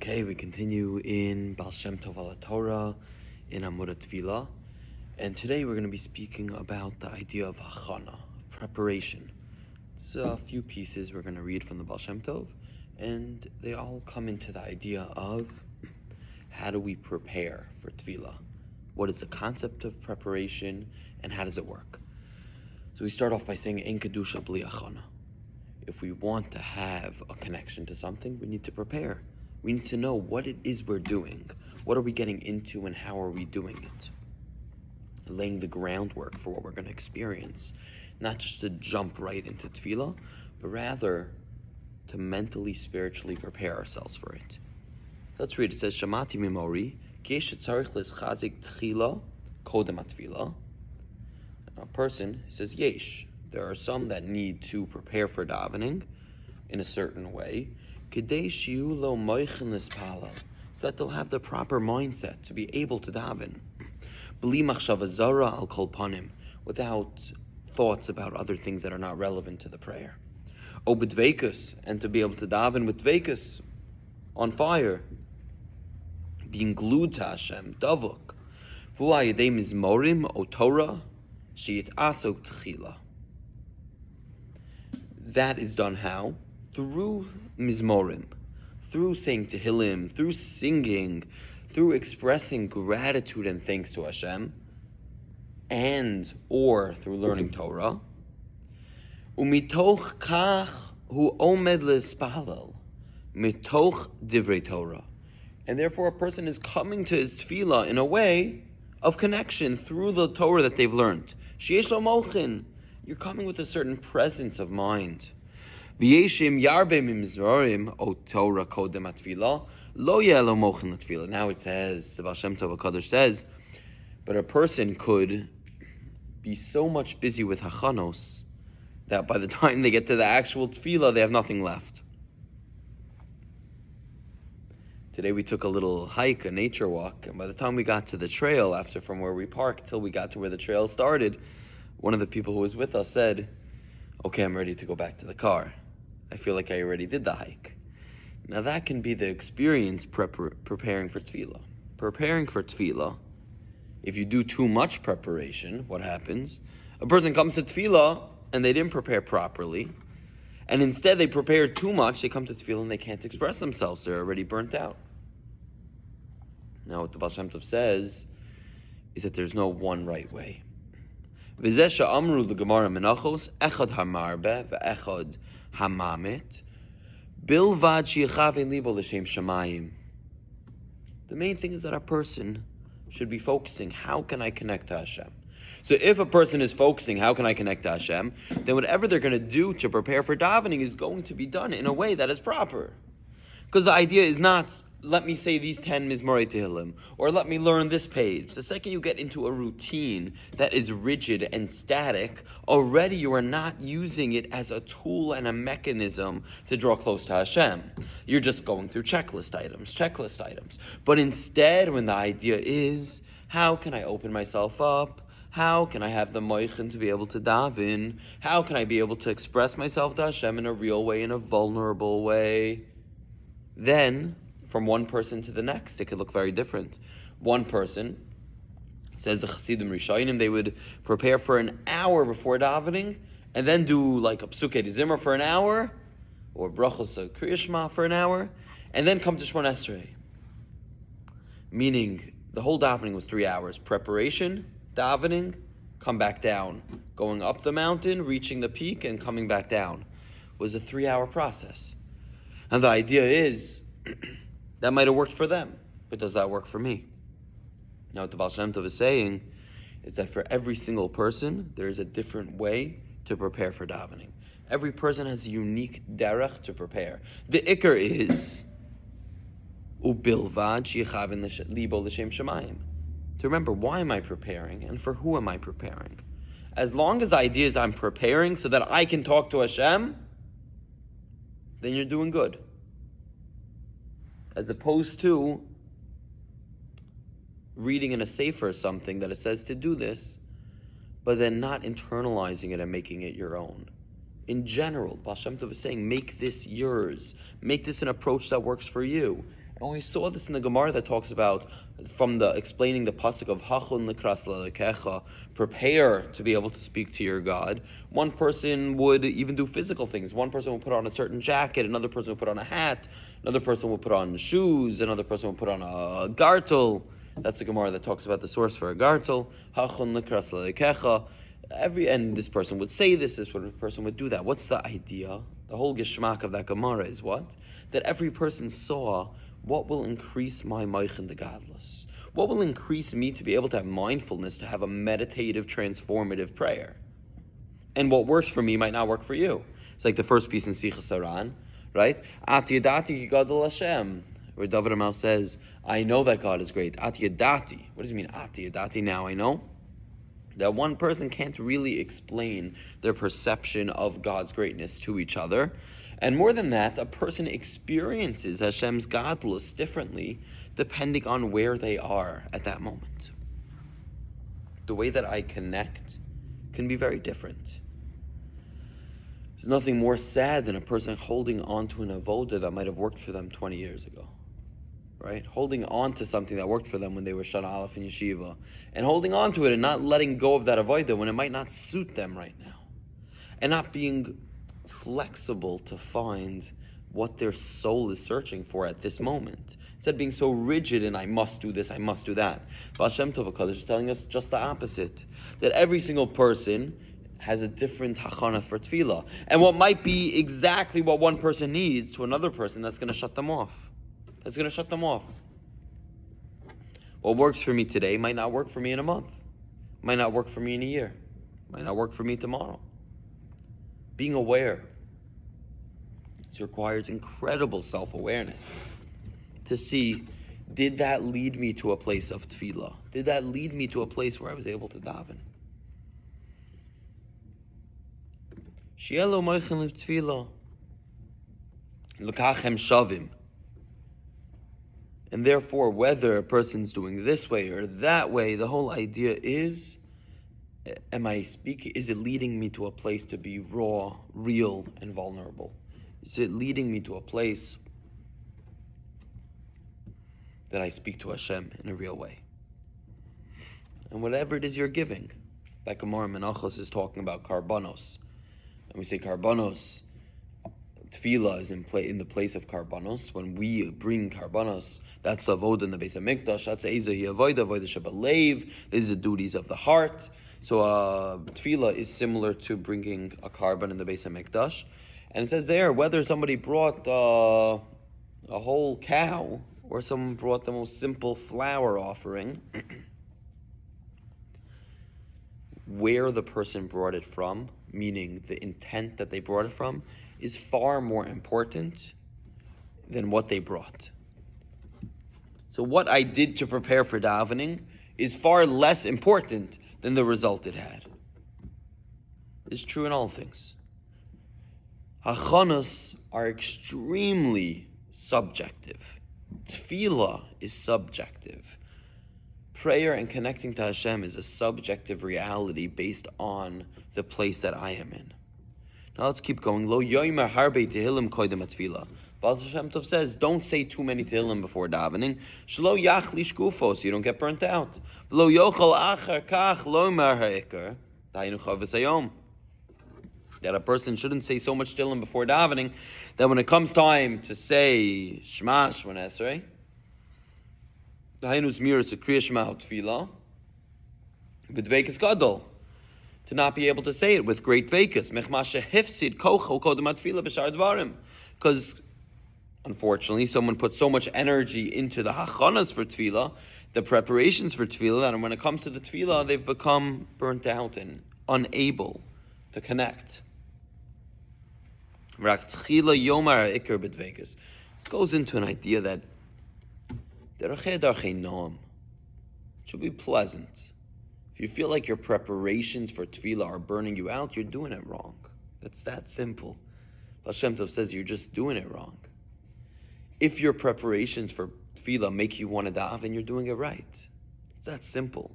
Okay, we continue in Baal Shem Tov ala Torah in Amud Hatefillah, and today we're going to be speaking about the idea of hachana, preparation. It's a few pieces we're going to read from the Baal Shem Tov, and they all come into the idea of how do we prepare for Tefillah? What is the concept of preparation, and how does it work? So we start off by saying Ein kedusha bli hachana. If we want to have a connection to something, we need to prepare. We need to know what it is we're doing. What are we getting into and how are we doing it? Laying the groundwork for what we're going to experience. Not just to jump right into tefillah, but rather to mentally, spiritually prepare ourselves for it. Let's read. It says, Shamati mimori, ki yesh tzarich leschazik tchila kodem hatefillah. A person says, yesh. There are some that need to prepare for davening in a certain way, so that they'll have the proper mindset to be able to daven. Without thoughts about other things that are not relevant to the prayer. And to be able to daven with dveikus, on fire, being glued to Hashem, davuk. That is done how? Through mizmorim, through saying tehillim, through singing, through expressing gratitude and thanks to Hashem, and or through learning Torah. Umitoch kach hu omed l'spalel, mitoch divrei Torah. And therefore a person is coming to his tefillah in a way of connection through the Torah that they've learned. Sheyesh lo mochin. You're coming with a certain presence of mind. V'yeshim yarbe mimzorim o Torah kodem hatefillah lo yelo mochin hatefillah. Now it says, the Baal Shem Tov HaKadosh says, but a person could be so much busy with hachanos that by the time they get to the actual tefillah, they have nothing left. Today we took a little hike, a nature walk, and by the time we got to the trail, after from where we parked till we got to where the trail started, one of the people who was with us said, okay, I'm ready to go back to the car. I feel like I already did the hike. Now that can be the experience preparing for tefillah. Preparing for tefillah, if you do too much preparation, what happens? A person comes to tefillah and they didn't prepare properly, and instead they prepared too much, they come to tefillah and they can't express themselves. They're already burnt out. Now what the Baal Shem Tov says is that there's no one right way. The main thing is that a person should be focusing, how can I connect to Hashem? So if a person is focusing, how can I connect to Hashem, then whatever they're going to do to prepare for davening is going to be done in a way that is proper. Because the idea is not, let me say these 10 Mizmorei Tehillim, or let me learn this page. The second you get into a routine that is rigid and static, already you are not using it as a tool and a mechanism to draw close to Hashem. You're just going through checklist items. But instead, when the idea is, how can I open myself up? How can I have the moichin to be able to daven? How can I be able to express myself to Hashem in a real way, in a vulnerable way? Then, from one person to the next, it could look very different. One person, says the Chassidim Rishonim, they would prepare for an hour before davening, and then do like a Psukei Zimmer for an hour, or Brachos Kriya Shema for an hour, and then come to Shemona Esrei. Meaning, the whole davening was 3 hours. Preparation, davening, come back down. Going up the mountain, reaching the peak, and coming back down was a 3-hour process. And the idea is, that might have worked for them, but does that work for me? Now what the Baal Shem Tov is saying is that for every single person, there is a different way to prepare for davening. Every person has a unique derech to prepare. The ikar is, ubilvad sheyechavin libo l'shem shamayim. To remember, why am I preparing and for who am I preparing? As long as the idea is I'm preparing so that I can talk to Hashem, then you're doing good. As opposed to reading in a sefer something that it says to do this, but then not internalizing it and making it your own. In general, Baal Shem Tov is saying, make this yours. Make this an approach that works for you. And we saw this in the Gemara that talks about, from the explaining the pasuk of Hachon Likras Lelekecha, prepare to be able to speak to your God. One person would even do physical things. One person would put on a certain jacket, another person would put on a hat, another person would put on shoes, another person would put on a gartel. That's the Gemara that talks about the source for a gartel. Hachon Likras Lelekecha. And this person would say this person would do that. What's the idea? The whole geschmack of that Gemara is what? That every person saw what will increase my moichin the godless. What will increase me to be able to have mindfulness, to have a meditative, transformative prayer. And what works for me might not work for you. It's like the first piece in Sichas Saran, right? At yadati ki gadol Hashem, where David Amal says, I know that God is great. At yadati. What does it mean, at yadati, now I know? That one person can't really explain their perception of God's greatness to each other. And more than that, a person experiences Hashem's godless differently depending on where they are at that moment. The way that I connect can be very different. There's nothing more sad than a person holding on to an avoda that might have worked for them 20 years ago. Right? Holding on to something that worked for them when they were Shana Aleph in Yeshiva. And holding on to it and not letting go of that avoda when it might not suit them right now. And not being flexible to find what their soul is searching for at this moment. Instead of being so rigid and I must do this, I must do that. Baal Shem Tov HaKadosh is telling us just the opposite. That every single person has a different hachana for tefillah. And what might be exactly what one person needs to another person, that's going to shut them off. That's going to shut them off. What works for me today might not work for me in a month. Might not work for me in a year. Might not work for me tomorrow. Being aware. This requires incredible self-awareness to see, did that lead me to a place of tefillah? Did that lead me to a place where I was able to daven? Shielo moichin tefillah. L'kachem shavim. And therefore, whether a person's doing this way or that way, the whole idea is, is it leading me to a place to be raw, real, and vulnerable? Is it leading me to a place that I speak to Hashem in a real way? And whatever it is you're giving, like Gemara Menachos is talking about karbanos. And we say karbanos, tefillah is in the place of karbanos. When we bring karbanos, that's the avodah in the Beis HaMikdash. That's eizah avodah shebalev. These are the duties of the heart. So tefillah is similar to bringing a karban in the Beis HaMikdash. And it says there, whether somebody brought a whole cow or someone brought the most simple flour offering, where the person brought it from, meaning the intent that they brought it from, is far more important than what they brought. So what I did to prepare for davening is far less important than the result it had. It's true in all things. Hachanos are extremely subjective. Tefillah is subjective. Prayer and connecting to Hashem is a subjective reality based on the place that I am in. Now let's keep going. Lo yoymer harbe tehillim koydem atfilah. Baal Shem Tov says, don't say too many tehillim before davening. Shlo yachlish gufo, so you don't get burnt out. Lo yochal achar kach lo mar ha'ikar. Da'inu chavis hayom. That a person shouldn't say so much tehillim before davening that when it comes time to say Shema Esrei, Da'inu zmiras a kriya Shema tefillah, b'dveikus gadol, to not be able to say it with great veikus. Mechmashe hifsid kocho kodem atfilah b'shar dvarim. Because, unfortunately, someone put so much energy into the hachanas for tefillah, the preparations for tefillah, and when it comes to the tefillah, they've become burnt out and unable to connect. This goes into an idea that it should be pleasant. If you feel like your preparations for tefillah are burning you out, you're doing it wrong. It's that simple. Baal Shem Tov says you're just doing it wrong. If your preparations for tefillah make you want to daven, you're doing it right. It's that simple.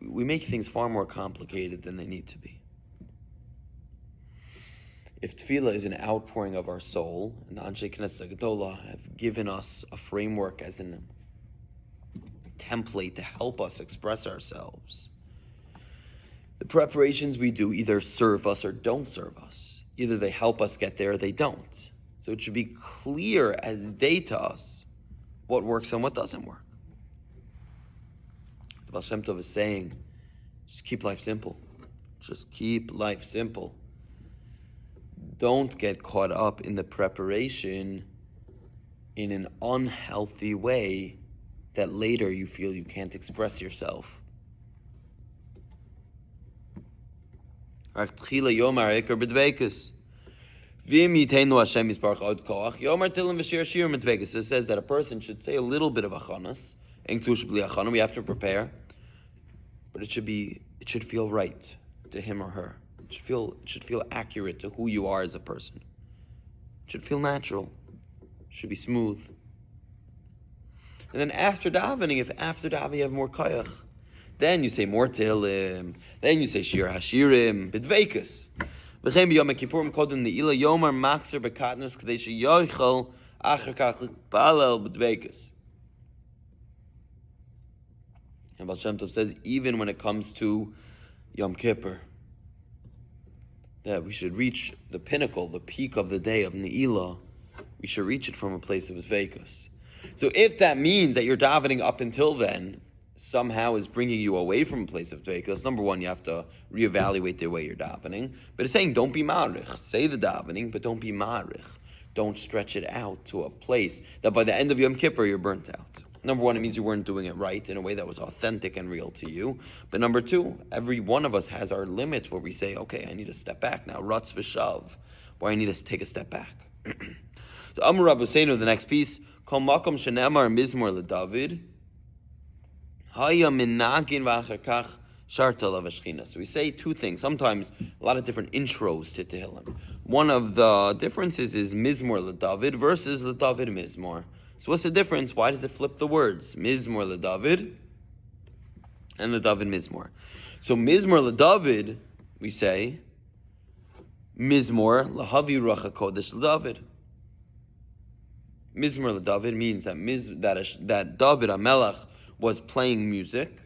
We make things far more complicated than they need to be. If tefillah is an outpouring of our soul, and the Anshe Knesset Gedolah have given us a framework as a template to help us express ourselves, the preparations we do either serve us or don't serve us. Either they help us get there or they don't. So it should be clear as day to us what works and what doesn't work. The Baal Shem Tov is saying, just keep life simple. Just keep life simple. Don't get caught up in the preparation in an unhealthy way that later you feel you can't express yourself. It says that a person should say a little bit of achanas. We have to prepare, but it should feel right to him or her. It should feel accurate to who you are as a person. It should feel natural. It should be smooth. And then after davening, if after davening you have more koyach, then you say more tehillim, then you say shir hashirim, b'dveikus. V'chein b'yom kippurim kodem ne'ila yomar machzer b'katnus k'dei sheyoichel achar kach l'tpalel b'dveikus. And Baal Shem Tov says, even when it comes to Yom Kippur, that we should reach the pinnacle, the peak of the day of Ne'ilah, we should reach it from a place of Dveikus. So if that means that your davening up until then somehow is bringing you away from a place of Dveikus, number one, you have to reevaluate the way you're davening. But it's saying, don't be ma'arich. Say the davening, but don't be ma'arich. Don't stretch it out to a place that by the end of Yom Kippur, you're burnt out. Number one, it means you weren't doing it right in a way that was authentic and real to you. But number two, every one of us has our limits where we say, okay, I need to step back now. Ratz v'shav. Why I need to take a step back. So Amar Rabbi Seinu, the next piece, Kol makom shenemar mizmor leDavid, haya minagin v'achar kach sharta lavashchina. So we say two things. Sometimes a lot of different intros to Tehillim. One of the differences is mizmor leDavid versus leDavid mizmor. So what's the difference? Why does it flip the words? Mizmor leDavid and leDavid mizmor. So mizmor leDavid, we say, mizmor lahavi ruach hakodesh leDavid. Mizmor leDavid means that David HaMelech was playing music,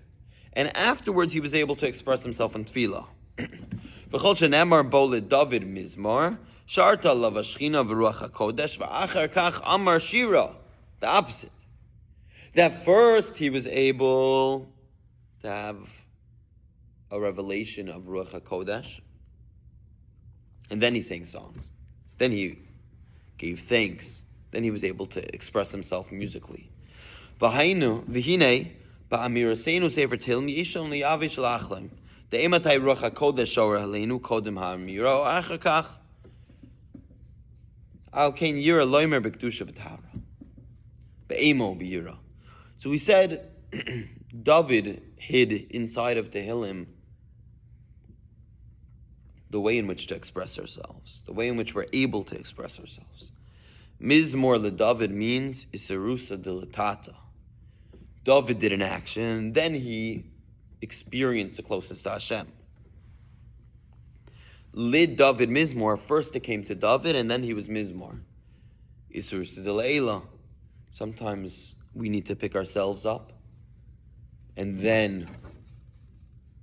and afterwards he was able to express himself in tefillah. V'chol shenemar bo leDavid mizmor, sharta lavashchina v'ruach hakodesh v'achar kach amar shira. The opposite. That first he was able to have a revelation of Ruach HaKodesh, and then he sang songs. Then he gave thanks. Then he was able to express himself musically. V'hainu v'hinei ba'amiraseinu sefer Tehillim yishon liyavish lachlem de'ematay Ruach HaKodesh shor haleinu kodem ha'amiro achar kach al kein yira loimer b'kedusha b'tahara. So we said David hid inside of Tehillim the way in which to express ourselves, the way in which we're able to express ourselves. Mizmor leDavid means Isarusa dilatata. David did an action, and then he experienced the closest to Hashem. Lid David Mizmor, first it came to David, and then he was Mizmor. Isarusa dilaila. Sometimes we need to pick ourselves up, and then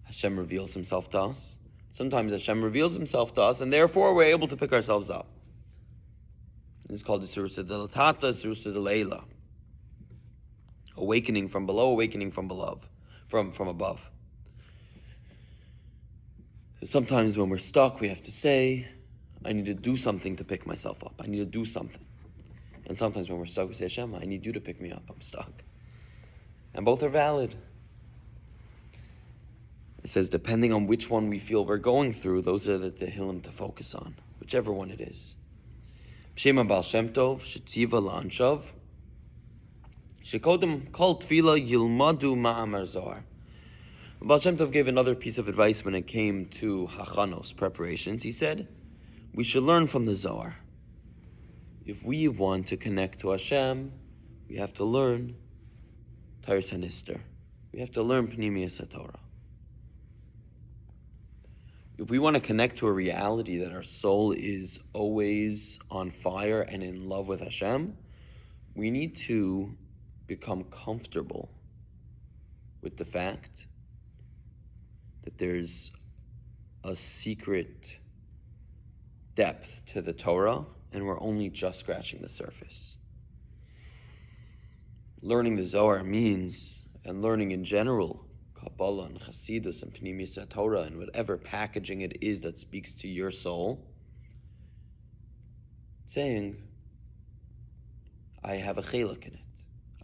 Hashem reveals himself to us. Sometimes Hashem reveals himself to us, and therefore we're able to pick ourselves up. It's called the Surusa Delatata, Surusa Delayla. Awakening from below, awakening from above. So sometimes when we're stuck, we have to say, I need to do something to pick myself up. I need to do something. And sometimes when we're stuck, we say, Hashem, I need you to pick me up. I'm stuck. And both are valid. It says, depending on which one we feel we're going through, those are the Tehillim to focus on, whichever one it is. B'Shem Baal Shem Tov, Shetziva La'anshav, Shekodem Kol Tefillah Yilmadu Ma'amar Zohar. Baal Shem Tov gave another piece of advice when it came to Hachanos, preparations. He said, we should learn from the Zohar. If we want to connect to Hashem, we have to learn Tairis HaNister. We have to learn Pnimiyas HaTorah. if we want to connect to a reality that our soul is always on fire and in love with Hashem, we need to become comfortable with the fact that there's a secret depth to the Torah, and we're only just scratching the surface. Learning the Zohar means, and learning in general, Kabbalah and Chassidus and Pnimius Torah and whatever packaging it is that speaks to your soul, saying, I have a chelik in it.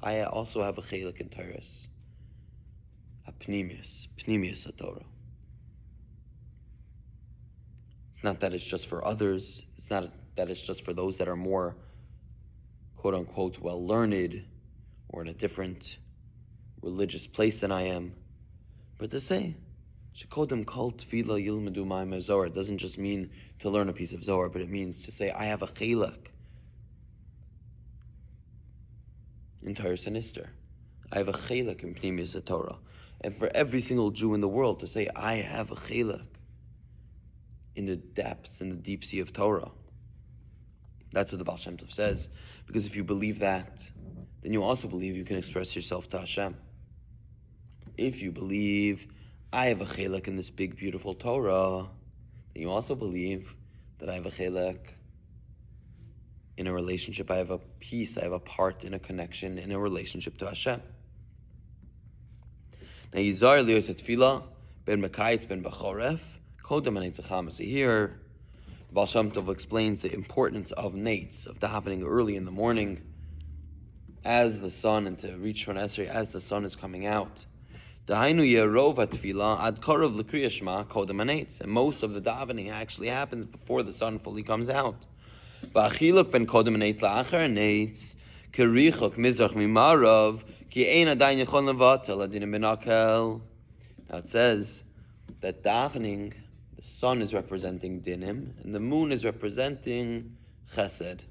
I also have a chelik in Torahs, a Pnimius Torah. It's not that it's just for others. It's not that it's just for those that are more, quote unquote, well learned or in a different religious place than I am. But to say, Shekodem kol tefillah yilmedu ma'amar Zohar, it doesn't just mean to learn a piece of Zohar, but it means to say, I have a chelik in Torah Sinister. I have a chelik in Pnimius Torah. And for every single Jew in the world to say, I have a chelik in the depths, in the deep sea of Torah. That's what the Baal Shem Tov says. Because if you believe that, then you also believe you can express yourself to Hashem. If you believe, I have a chelik in this big, beautiful Torah, then you also believe that I have a chelik in a relationship. I have a piece, I have a part in a connection, in a relationship to Hashem. Now, Yizar Lios Tefillah, Ben Mekayitz, Ben Bechoref, Kodem and Eitzacham. So here, the Baal Shem Tov explains the importance of nates, of davening early in the morning, as the sun, and to reach Shemona Esrei as the sun is coming out. Dahainu Yerov HaTefillah Ad Korov L'Kriya Shema Kodem HaNetz. And most of the davening actually happens before the sun fully comes out. V'achiluk ben Kodem HaNetz La'achar HaNetz Kerichok Mizrach Mimarav Ki Ein Adayin Yechon Levatel Adinim Ben Akel. Now it says that davening, the sun is representing dinim, and the moon is representing chesed.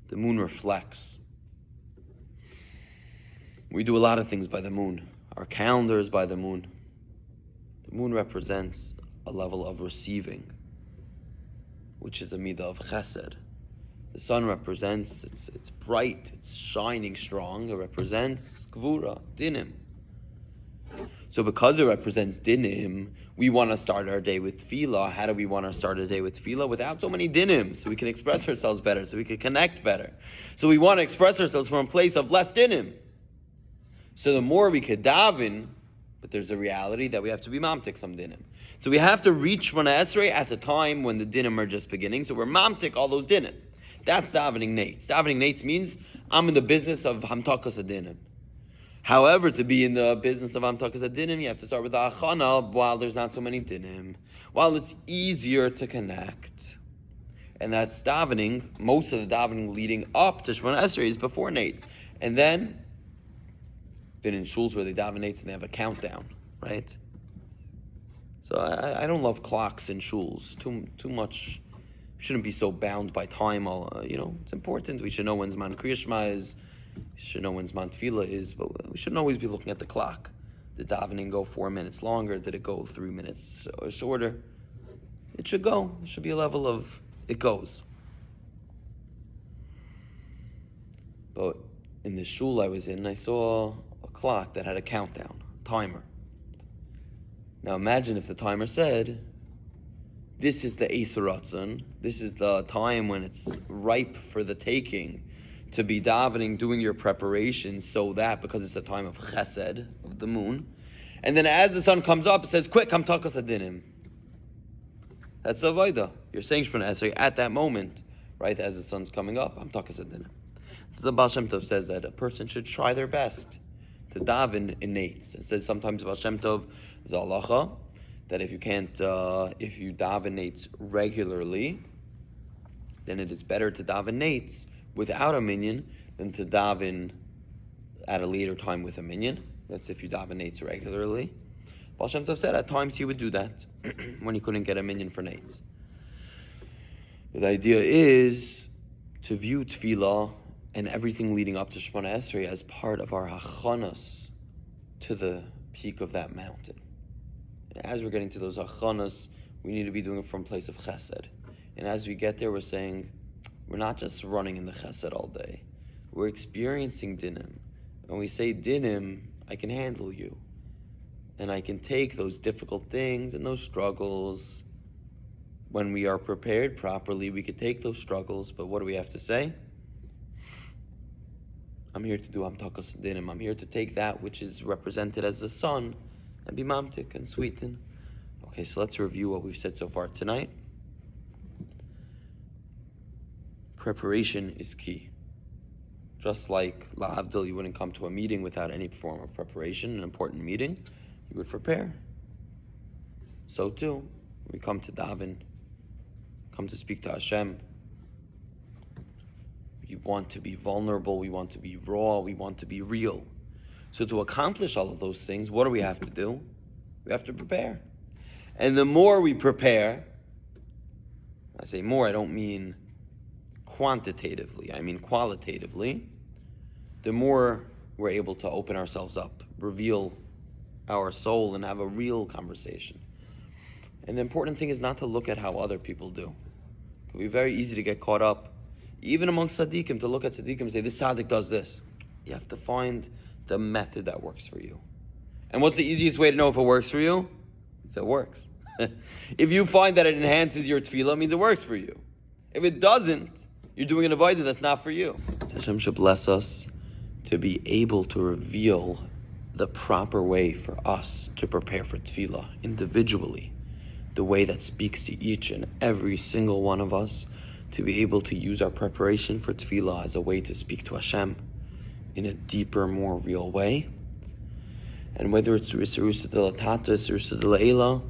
The moon reflects. We do a lot of things by the moon. Our calendar is by the moon. The moon represents a level of receiving, which is a midah of chesed. The sun represents, it's bright, it's shining strong. It represents gvura, dinim. So because it represents dinim, we want to start our day with tefillah. How do we want to start our day with tefillah? Without so many dinim, so we can express ourselves better, so we can connect better. So we want to express ourselves from a place of less dinim. So the more we could daven, but there's a reality that we have to be mamtik some dinim. So we have to reach Shemona Esrei at the time when the dinim are just beginning, so we're mamtik all those dinim. That's davening nates. Davening nates means I'm in the business of hamtakas dinim. However, to be in the business of Amtakas Adinim, you have to start with the Achana while there's not so many Dinim, while it's easier to connect. And that's davening. Most of the davening leading up to Shemona Esrei is before Nates. And then, been in shuls where they daven Nates and they have a countdown, right? So I don't love clocks in shuls. Too much. We shouldn't be so bound by time. It's important. We should know when Zman Kriya Shema is. We should know when Zman Tefillah is, but we shouldn't always be looking at the clock. Did davening go 4 minutes longer? Did it go 3 minutes shorter? It should go. It should be a level of, it goes. But in the shul I was in, I saw a clock that had a countdown, timer. Now imagine if the timer said, this is the Eis Ratzon, this is the time when it's ripe for the taking, to be davening, doing your preparation, so that, because it's a time of chesed, of the moon, and then as the sun comes up, it says, quick, hamtakas adinim. That's avodah. You're saying Shemona Esrei at that moment, right, as the sun's coming up, hamtakas adinim. So the Baal Shem Tov says that a person should try their best to daven in nates. It says sometimes Baal Shem Tov is halacha, that if you daven nates regularly, then it is better to daven nates without a minyan than to daven at a later time with a minyan. That's if you daven nates regularly. Baal Shem Tov said at times he would do that when he couldn't get a minyan for nates. But the idea is to view tefillah and everything leading up to Shemona Esrei as part of our hachanas to the peak of that mountain. And as we're getting to those achanas, we need to be doing it from a place of chesed. And as we get there, we're saying, we're not just running in the chesed all day. We're experiencing dinim. When we say dinim, I can handle you. And I can take those difficult things and those struggles. When we are prepared properly, we can take those struggles, but what do we have to say? I'm here to do amtakas dinim. I'm here to take that which is represented as the sun and be mamtik and sweeten. Okay, so let's review what we've said so far tonight. Preparation is key. Just like la'avdil, you wouldn't come to a meeting without any form of preparation, an important meeting, you would prepare. So too, we come to daven, come to speak to Hashem. We want to be vulnerable, we want to be raw, we want to be real. So to accomplish all of those things, what do we have to do? We have to prepare. And the more we prepare, I say more, I don't mean quantitatively, I mean qualitatively, the more we're able to open ourselves up, reveal our soul, and have a real conversation. And the important thing is not to look at how other people do. It can be very easy to get caught up, even amongst tzaddikim, to look at tzaddikim and say, this tzaddik does this. You have to find the method that works for you. And what's the easiest way to know if it works for you? If it works. If you find that it enhances your tefillah, it means it works for you. If it doesn't, you're doing an avodah that's not for you. Hashem should bless us to be able to reveal the proper way for us to prepare for tefillah individually, the way that speaks to each and every single one of us, to be able to use our preparation for tefillah as a way to speak to Hashem in a deeper, more real way. And whether it's through Sirusa de la Tata, Sirusa de la Eila,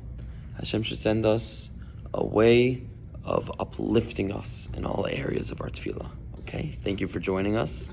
Hashem should send us a way of uplifting us in all areas of our tefillah. Okay? Thank you for joining us.